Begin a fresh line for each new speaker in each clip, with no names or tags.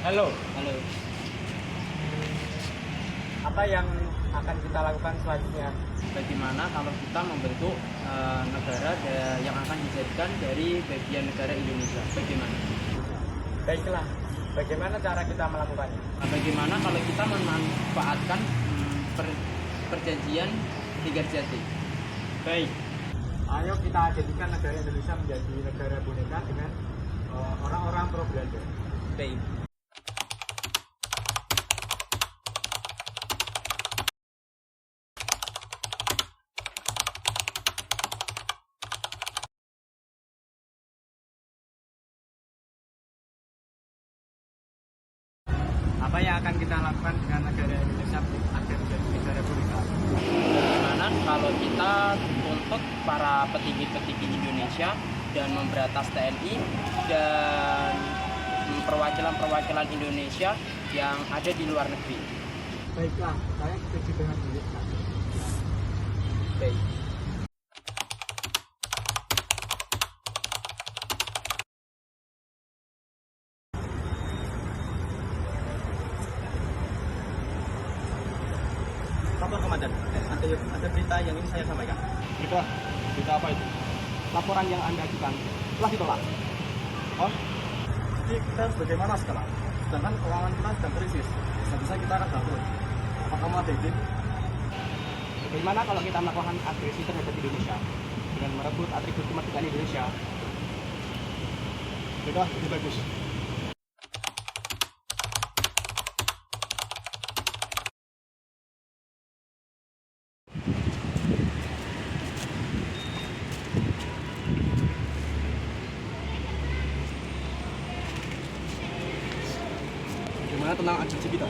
Halo,
Halo.
apa yang akan kita lakukan selanjutnya?
Bagaimana kalau kita membentuk negara yang akan dijadikan dari bagian negara Indonesia? Bagaimana?
Baiklah, bagaimana cara kita melakukannya?
Nah, bagaimana kalau kita memanfaatkan perjanjian Tiga Jati?
Baik, ayo kita jadikan negara Indonesia menjadi negara boneka dengan orang-orang pro Belanda.
Baik.
Apa yang akan kita lakukan dengan negara Indonesia agar menjadi negara boneka?
Bagaimana kalau kita tuntut para petinggi-petinggi Indonesia dan memberantas TNI dan perwakilan-perwakilan Indonesia yang ada di luar negeri?
Baiklah, saya setuju dengan Bu.
Baik.
Lapor komandan, ada berita yang ingin saya sampaikan.
Berita apa itu?
Laporan yang Anda ajukan telah ditolak.
Oh, jadi kita harus bagaimana sekarang? Sedangkan keuangan kita sedang krisis. Bisa kita akan bangkrut. Apa kamu ada ide?
Bagaimana kalau kita melakukan agresi terhadap Indonesia dengan merebut atribut kemerdekaan Indonesia?
Baiklah, lebih bagus.
Bagaimana tentang agresi kita?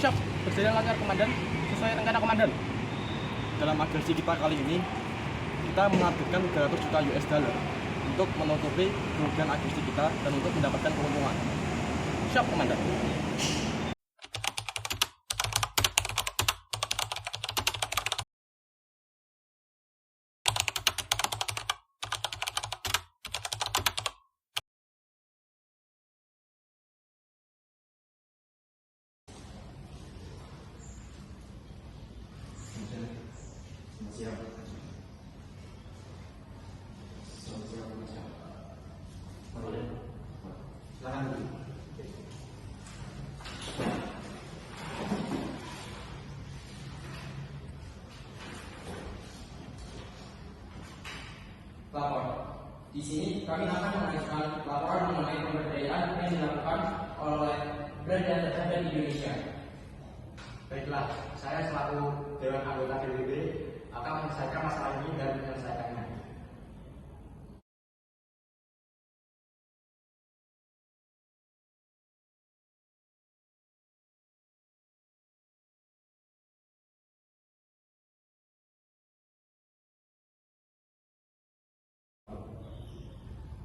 Siap, berjalan lancar komandan, sesuai rencana komandan. Dalam agresi kita kali ini, kita menghabiskan 300 juta US dollar untuk menutupi kerugian agresi kita dan untuk mendapatkan keuntungan. Siap komandan.
Lapor. Di sini kami akan mengajukan laporan mengenai pemberdayaan yang dilakukan oleh brand yang terhadap Indonesia.
Baiklah, saya selaku Dewan Anggota DPP akan menyelesaikan masalah ini dan menyelesaikannya.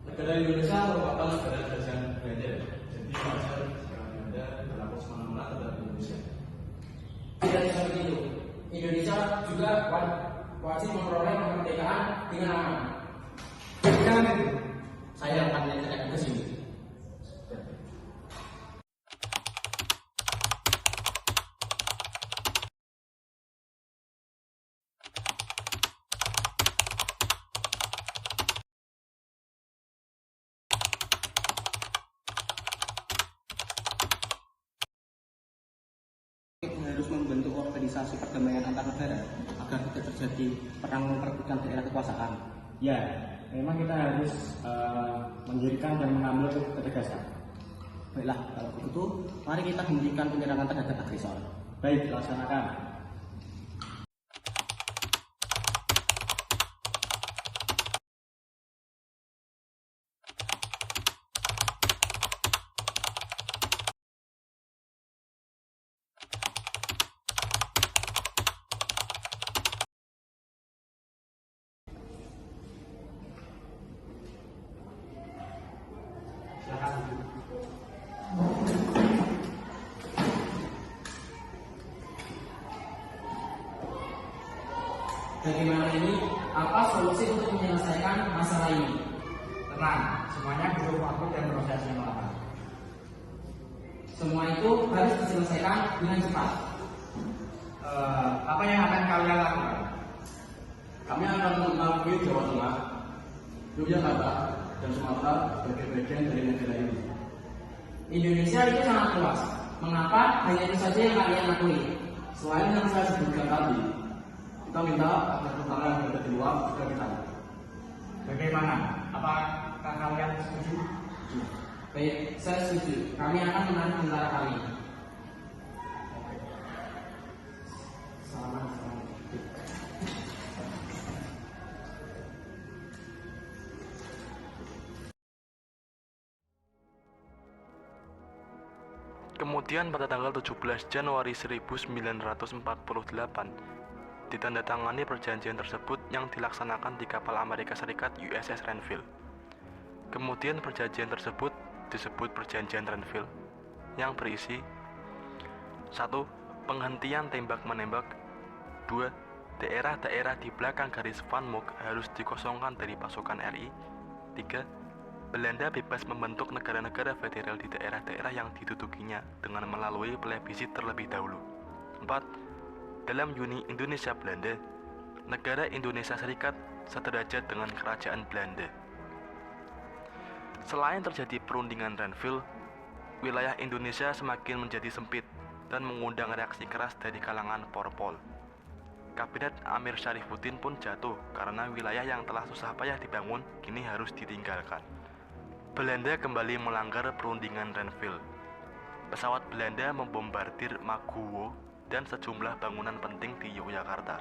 Negara Indonesia merupakan negara jajahan Belanda, jadi wajar jika Belanda berlaku semena-mena terhadap Indonesia.
Tidak seperti itu. Indonesia juga wajib memperoleh kemerdekaan dengan aman.
Jangan itu.
Saya akan menyatakan ke sini.
Harus membentuk organisasi perdamaian antar negara agar tidak terjadi perang memperebutkan daerah kekuasaan.
Ya, memang kita harus mendirikan dan mengambil ketegasan.
Baiklah, kalau begitu, mari kita hentikan penyerangan terhadap agresor.
Baik, laksanakan.
Bagaimana ini? Apa solusi untuk menyelesaikan masalah ini?
Tenang, semuanya butuh waktu dan proses yang lama.
Semua itu harus diselesaikan dengan cepat.
Apa yang akan kalian lakukan?
Kami akan mengakui Jawa Tengah, Yogyakarta, dan Sumatera sebagai bagian dari negara ini.
Indonesia itu sangat luas. Mengapa hanya itu saja yang kalian akui?
Selain yang saya sebutkan tadi, kita minta agar tetangga yang berada di luar juga kita.
Bagaimana? Apakah kalian setuju?
Baik, saya setuju. Kami akan menarik tentara kami. Selamat.
Kemudian pada tanggal 17 Januari 1948, ditandatangani perjanjian tersebut yang dilaksanakan di kapal Amerika Serikat USS Renville. Kemudian perjanjian tersebut disebut Perjanjian Renville, yang berisi 1. Penghentian tembak-menembak. 2. Daerah-daerah di belakang garis Van Mook harus dikosongkan dari pasukan RI. 3. Belanda bebas membentuk negara-negara federal di daerah-daerah yang didudukinya dengan melalui plebisit terlebih dahulu. 4. Dalam Uni Indonesia Belanda, negara Indonesia Serikat sederajat dengan Kerajaan Belanda. Selain terjadi perundingan Renville, wilayah Indonesia semakin menjadi sempit dan mengundang reaksi keras dari kalangan Porpol. Kabinet Amir Syarifuddin pun jatuh karena wilayah yang telah susah payah dibangun kini harus ditinggalkan. Belanda kembali melanggar perundingan Renville. Pesawat Belanda membombardir Maguwo dan sejumlah bangunan penting di Yogyakarta.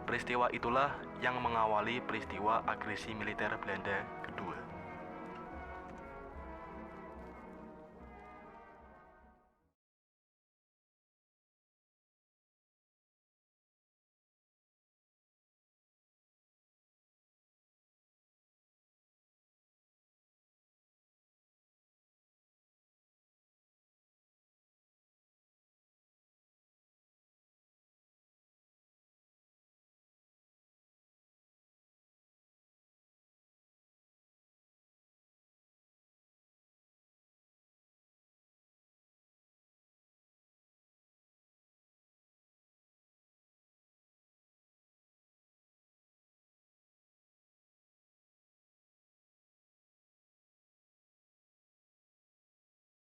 Peristiwa itulah yang mengawali peristiwa agresi militer Belanda kedua.